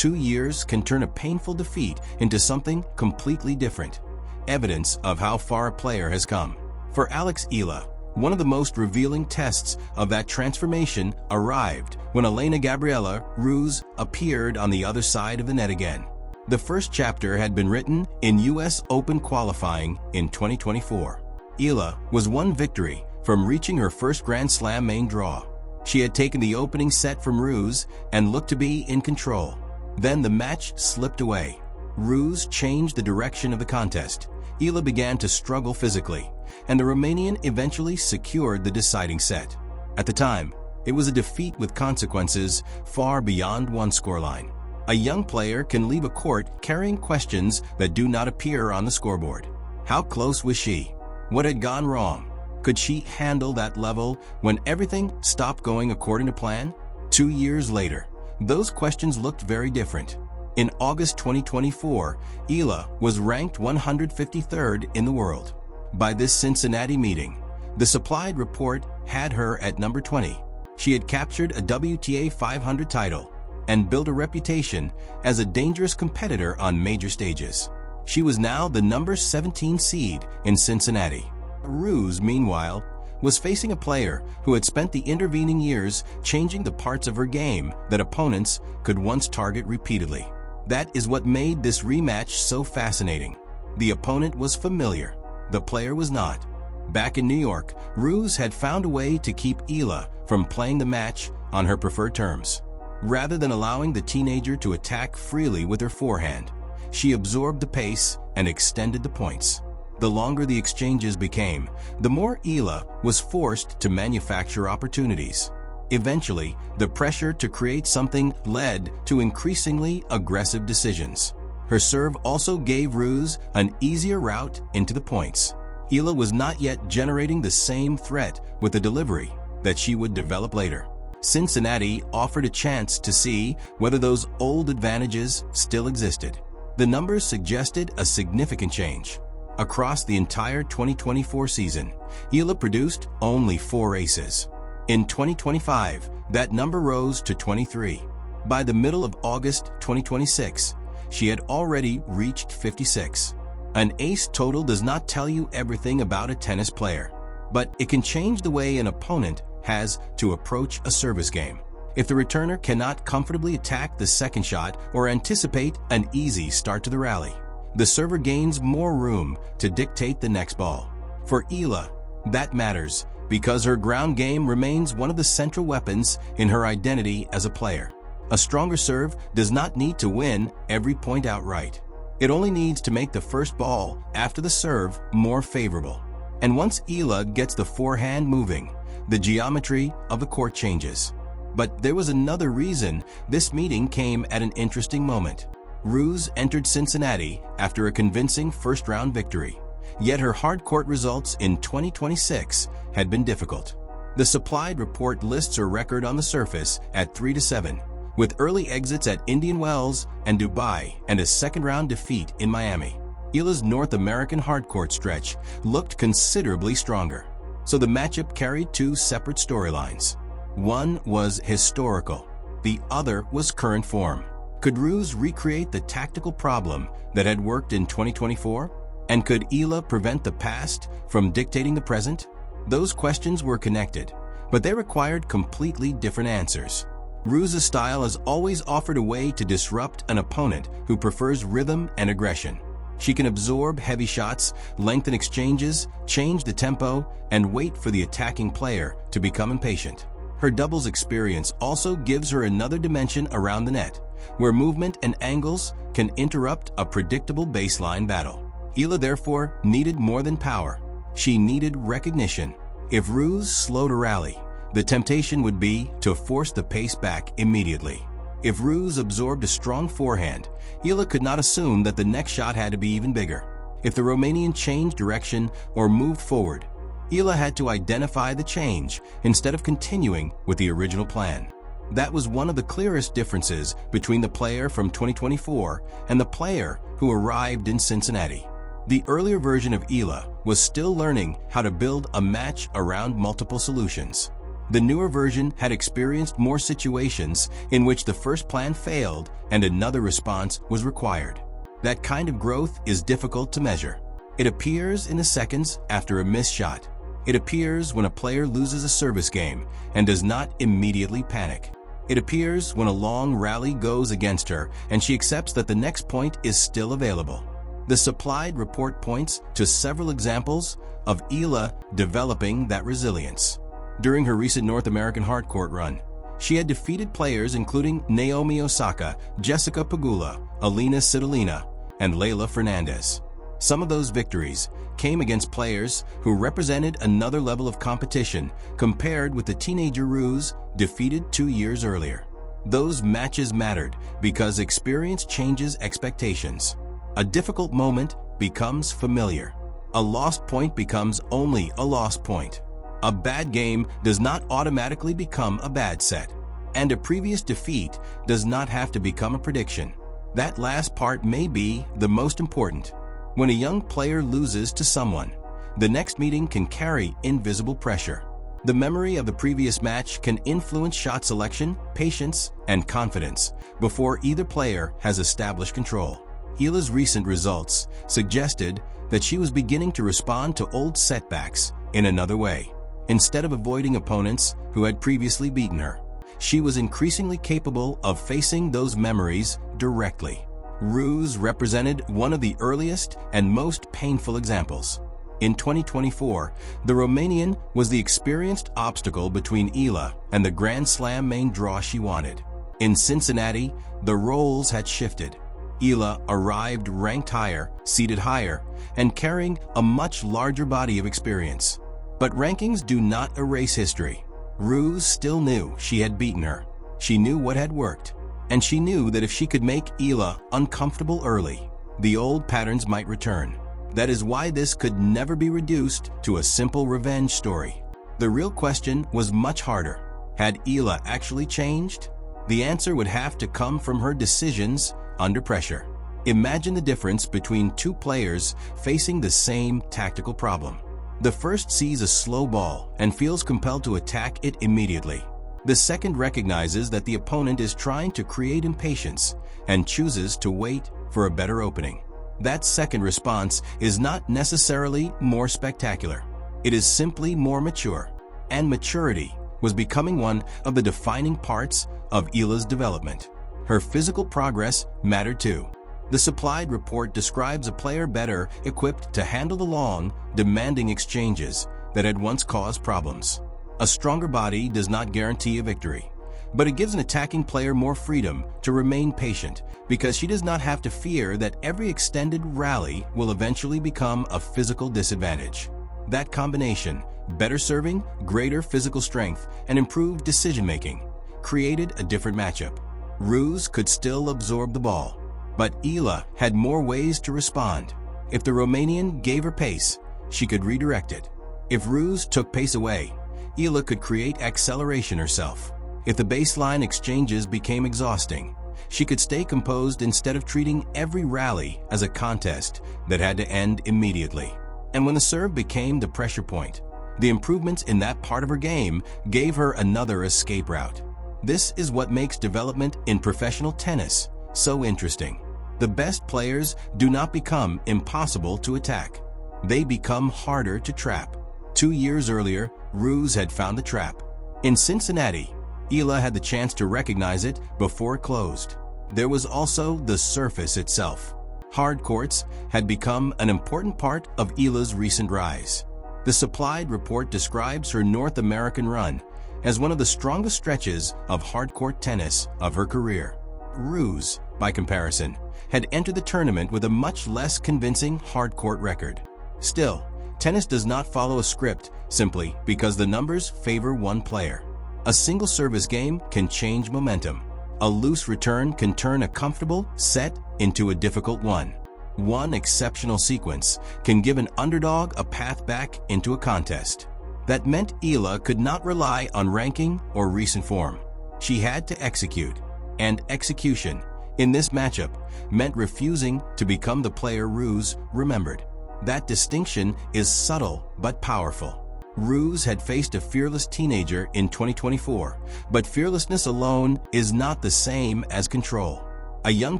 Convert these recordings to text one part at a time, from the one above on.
2 years can turn a painful defeat into something completely different. Evidence of how far a player has come. For Alex Eala, one of the most revealing tests of that transformation arrived when Elena Gabriela Ruse appeared on the other side of the net again. The first chapter had been written in US Open qualifying in 2024. Eala was one victory from reaching her first Grand Slam main draw. She had taken the opening set from Ruse and looked to be in control. Then the match slipped away. Ruse changed the direction of the contest. Eala began to struggle physically, and the Romanian eventually secured the deciding set. At the time, it was a defeat with consequences far beyond one scoreline. A young player can leave a court carrying questions that do not appear on the scoreboard. How close was she? What had gone wrong? Could she handle that level when everything stopped going according to plan? 2 years later, those questions looked very different. In August 2024, Eala was ranked 153rd in the world. By this Cincinnati meeting, the supplied report had her at number 20. She had captured a WTA 500 title and built a reputation as a dangerous competitor on major stages. She was now the number 17 seed in Cincinnati. Ruse, meanwhile, was facing a player who had spent the intervening years changing the parts of her game that opponents could once target repeatedly. That is what made this rematch so fascinating. The opponent was familiar. The player was not. Back in New York, Ruse had found a way to keep Eala from playing the match on her preferred terms. Rather than allowing the teenager to attack freely with her forehand, she absorbed the pace and extended the points. The longer the exchanges became, the more Eala was forced to manufacture opportunities. Eventually, the pressure to create something led to increasingly aggressive decisions. Her serve also gave Ruse an easier route into the points. Eala was not yet generating the same threat with the delivery that she would develop later. Cincinnati offered a chance to see whether those old advantages still existed. The numbers suggested a significant change. Across the entire 2024 season, Eala produced only 4 aces. In 2025, that number rose to 23. By the middle of August 2026, she had already reached 56. An ace total does not tell you everything about a tennis player, but it can change the way an opponent has to approach a service game. If the returner cannot comfortably attack the second shot or anticipate an easy start to the rally, the server gains more room to dictate the next ball. For Eala, that matters because her ground game remains one of the central weapons in her identity as a player. A stronger serve does not need to win every point outright. It only needs to make the first ball after the serve more favorable. And once Eala gets the forehand moving, the geometry of the court changes. But there was another reason this meeting came at an interesting moment. Ruse entered Cincinnati after a convincing first-round victory, yet her hard-court results in 2026 had been difficult. The supplied report lists her record on the surface at 3-7, with early exits at Indian Wells and Dubai and a second-round defeat in Miami. Eala's North American hardcourt stretch looked considerably stronger, so the matchup carried 2 separate storylines. One was historical, the other was current form. Could Ruse recreate the tactical problem that had worked in 2024? And could Eala prevent the past from dictating the present? Those questions were connected, but they required completely different answers. Ruse's style has always offered a way to disrupt an opponent who prefers rhythm and aggression. She can absorb heavy shots, lengthen exchanges, change the tempo, and wait for the attacking player to become impatient. Her doubles experience also gives her another dimension around the net, where movement and angles can interrupt a predictable baseline battle. Eala therefore needed more than power. She needed recognition. If Ruse slowed a rally, the temptation would be to force the pace back immediately. If Ruse absorbed a strong forehand, Eala could not assume that the next shot had to be even bigger. If the Romanian changed direction or moved forward, Eala had to identify the change instead of continuing with the original plan. That was one of the clearest differences between the player from 2024 and the player who arrived in Cincinnati. The earlier version of Eala was still learning how to build a match around multiple solutions. The newer version had experienced more situations in which the first plan failed and another response was required. That kind of growth is difficult to measure. It appears in the seconds after a missed shot. It appears when a player loses a service game and does not immediately panic. It appears when a long rally goes against her and she accepts that the next point is still available. The supplied report points to several examples of Eala developing that resilience. During her recent North American hardcourt run, she had defeated players including Naomi Osaka, Jessica Pegula, Alina Svitolina, and Leylah Fernandez. Some of those victories came against players who represented another level of competition compared with the teenager Ruse defeated 2 years earlier. Those matches mattered because experience changes expectations. A difficult moment becomes familiar. A lost point becomes only a lost point. A bad game does not automatically become a bad set. And a previous defeat does not have to become a prediction. That last part may be the most important. When a young player loses to someone, the next meeting can carry invisible pressure. The memory of the previous match can influence shot selection, patience, and confidence before either player has established control. Eala's recent results suggested that she was beginning to respond to old setbacks in another way. Instead of avoiding opponents who had previously beaten her, she was increasingly capable of facing those memories directly. Ruse represented one of the earliest and most painful examples. In 2024, the Romanian was the experienced obstacle between Eala and the Grand Slam main draw she wanted. In Cincinnati, the roles had shifted. Eala arrived ranked higher, seated higher, and carrying a much larger body of experience. But rankings do not erase history. Ruse still knew she had beaten her. She knew what had worked. And she knew that if she could make Eala uncomfortable early, the old patterns might return. That is why this could never be reduced to a simple revenge story. The real question was much harder. Had Eala actually changed? The answer would have to come from her decisions under pressure. Imagine the difference between two players facing the same tactical problem. The first sees a slow ball and feels compelled to attack it immediately. The second recognizes that the opponent is trying to create impatience and chooses to wait for a better opening. That second response is not necessarily more spectacular. It is simply more mature. And maturity was becoming one of the defining parts of Eala's development. Her physical progress mattered too. The supplied report describes a player better equipped to handle the long, demanding exchanges that had once caused problems. A stronger body does not guarantee a victory, but it gives an attacking player more freedom to remain patient because she does not have to fear that every extended rally will eventually become a physical disadvantage. That combination, better serving, greater physical strength, and improved decision-making, created a different matchup. Ruse could still absorb the ball, but Eala had more ways to respond. If the Romanian gave her pace, she could redirect it. If Ruse took pace away, Eala could create acceleration herself. If the baseline exchanges became exhausting, she could stay composed instead of treating every rally as a contest that had to end immediately. And when the serve became the pressure point, the improvements in that part of her game gave her another escape route. This is what makes development in professional tennis so interesting. The best players do not become impossible to attack. They become harder to trap. 2 years earlier, Ruse had found the trap. In Cincinnati, Eala had the chance to recognize it before it closed. There was also the surface itself. Hard courts had become an important part of Eala's recent rise. The supplied report describes her North American run as one of the strongest stretches of hardcourt tennis of her career. Ruse, by comparison, had entered the tournament with a much less convincing hardcourt record. Still, tennis does not follow a script simply because the numbers favor one player. A single service game can change momentum. A loose return can turn a comfortable set into a difficult one. One exceptional sequence can give an underdog a path back into a contest. That meant Eala could not rely on ranking or recent form. She had to execute, and execution in this matchup meant refusing to become the player Ruse remembered. That distinction is subtle but powerful. Ruse had faced a fearless teenager in 2024, but fearlessness alone is not the same as control. A young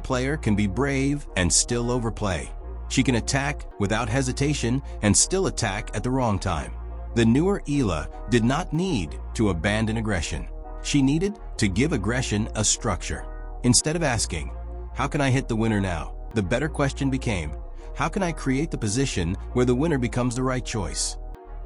player can be brave and still overplay. She can attack without hesitation and still attack at the wrong time. The newer Eala did not need to abandon aggression. She needed to give aggression a structure. Instead of asking, "How can I hit the winner now?" the better question became, "How can I create the position where the winner becomes the right choice?"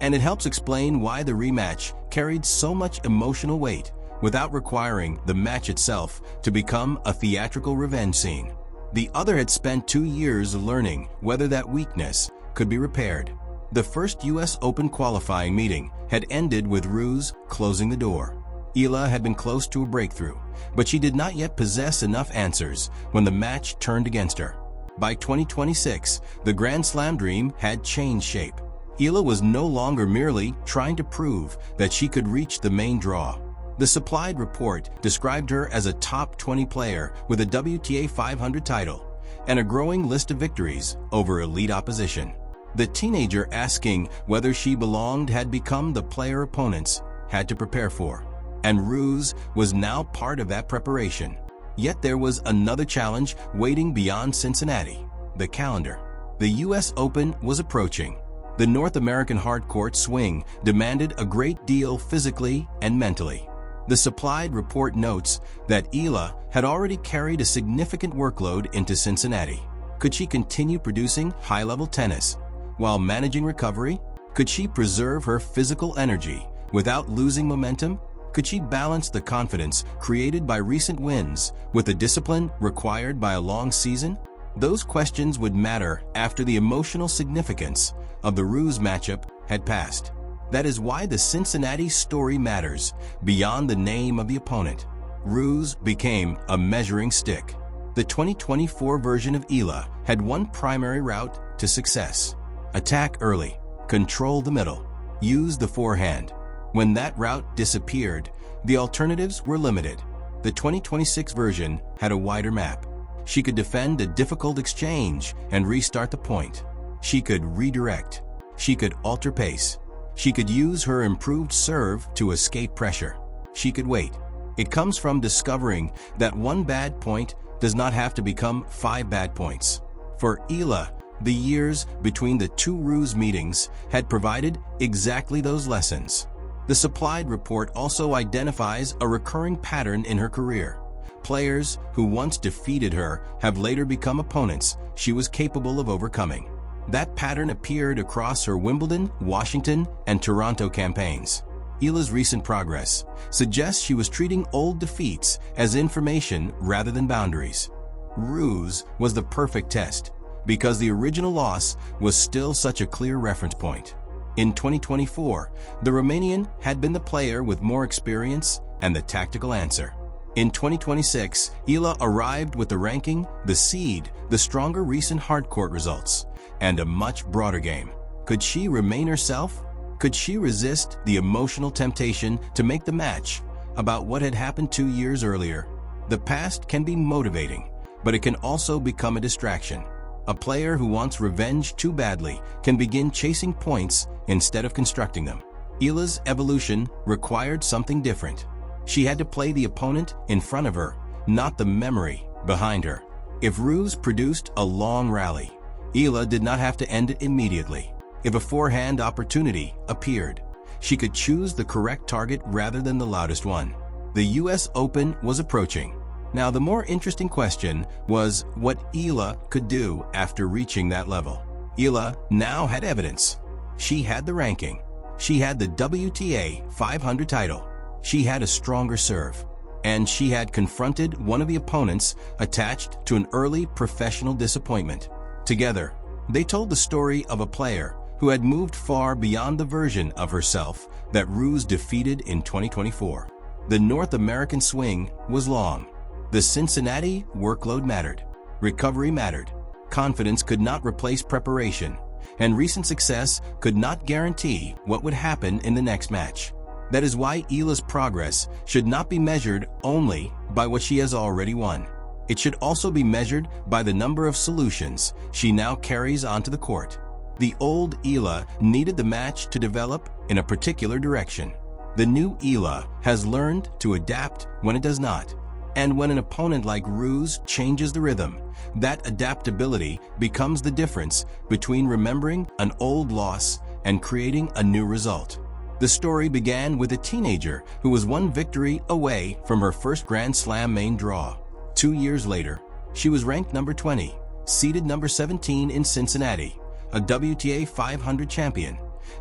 And it helps explain why the rematch carried so much emotional weight without requiring the match itself to become a theatrical revenge scene. The other had spent 2 years learning whether that weakness could be repaired. The first U.S. Open qualifying meeting had ended with Ruse closing the door. Eala had been close to a breakthrough, but she did not yet possess enough answers when the match turned against her. By 2026, the Grand Slam dream had changed shape. Eala was no longer merely trying to prove that she could reach the main draw. The supplied report described her as a top 20 player with a WTA 500 title and a growing list of victories over elite opposition. The teenager asking whether she belonged had become the player opponents had to prepare for, and Ruse was now part of that preparation. Yet there was another challenge waiting beyond Cincinnati: the calendar. The U.S. Open was approaching. The North American hardcourt swing demanded a great deal physically and mentally. The supplied report notes that Eala had already carried a significant workload into Cincinnati. Could she continue producing high-level tennis while managing recovery? Could she preserve her physical energy without losing momentum? Could she balance the confidence created by recent wins with the discipline required by a long season? Those questions would matter after the emotional significance of the Ruse matchup had passed. That is why the Cincinnati story matters beyond the name of the opponent. Ruse became a measuring stick. The 2024 version of Eala had one primary route to success: attack early, control the middle, use the forehand. When that route disappeared, the alternatives were limited. The 2026 version had a wider map. She could defend a difficult exchange and restart the point. She could redirect. She could alter pace. She could use her improved serve to escape pressure. She could wait. It comes from discovering that one bad point does not have to become 5 bad points. For Eala, the years between the 2 Ruse meetings had provided exactly those lessons. The supplied report also identifies a recurring pattern in her career. Players who once defeated her have later become opponents she was capable of overcoming. That pattern appeared across her Wimbledon, Washington, and Toronto campaigns. Eala's recent progress suggests she was treating old defeats as information rather than boundaries. Ruse was the perfect test because the original loss was still such a clear reference point. In 2024, the Romanian had been the player with more experience and the tactical answer. In 2026, Eala arrived with the ranking, the seed, the stronger recent hardcourt results, and a much broader game. Could she remain herself? Could she resist the emotional temptation to make the match about what had happened 2 years earlier? The past can be motivating, but it can also become a distraction. A player who wants revenge too badly can begin chasing points instead of constructing them. Eala's evolution required something different. She had to play the opponent in front of her, not the memory behind her. If Ruse produced a long rally, Eala did not have to end it immediately. If a forehand opportunity appeared, she could choose the correct target rather than the loudest one. The U.S. Open was approaching. Now, the more interesting question was what Eala could do after reaching that level. Eala now had evidence. She had the ranking. She had the WTA 500 title. She had a stronger serve. And she had confronted one of the opponents attached to an early professional disappointment. Together, they told the story of a player who had moved far beyond the version of herself that Ruse defeated in 2024. The North American swing was long. The Cincinnati workload mattered. Recovery mattered. Confidence could not replace preparation, and recent success could not guarantee what would happen in the next match. That is why Eala's progress should not be measured only by what she has already won. It should also be measured by the number of solutions she now carries onto the court. The old Eala needed the match to develop in a particular direction. The new Eala has learned to adapt when it does not. And when an opponent like Ruse changes the rhythm, that adaptability becomes the difference between remembering an old loss and creating a new result. The story began with a teenager who was one victory away from her first Grand Slam main draw. 2 years later, she was ranked number 20, seeded number 17 in Cincinnati, a WTA 500 champion,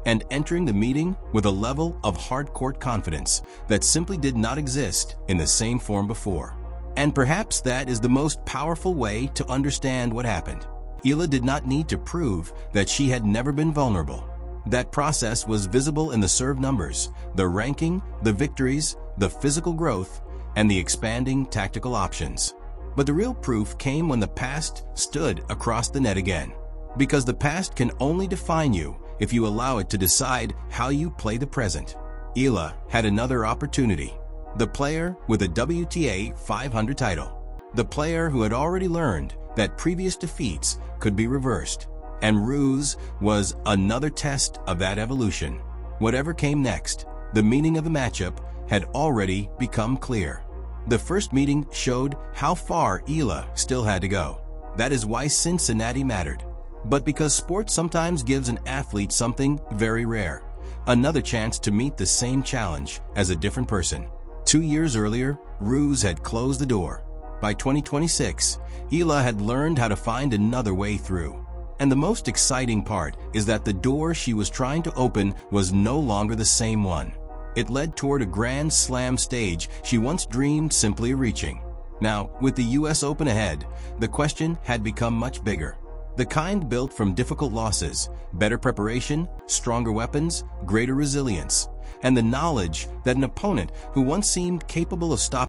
and entering the meeting with a level of hard-court confidence that simply did not exist in the same form before. And perhaps that is the most powerful way to understand what happened. Eala did not need to prove that she had never been vulnerable. That process was visible in the serve numbers, the ranking, the victories, the physical growth, and the expanding tactical options. But the real proof came when the past stood across the net again. Because the past can only define you if you allow it to decide how you play the present. Eala had another opportunity. The player with a WTA 500 title. The player who had already learned that previous defeats could be reversed. And Ruse was another test of that evolution. Whatever came next, the meaning of the matchup had already become clear. The first meeting showed how far Eala still had to go. That is why Cincinnati mattered. But because sport sometimes gives an athlete something very rare, another chance to meet the same challenge as a different person. 2 years earlier, Ruse had closed the door. By 2026, Eala had learned how to find another way through. And the most exciting part is that the door she was trying to open was no longer the same one. It led toward a Grand Slam stage she once dreamed simply of reaching. Now, with the US Open ahead, the question had become much bigger. The kind built from difficult losses, better preparation, stronger weapons, greater resilience, and the knowledge that an opponent who once seemed capable of stopping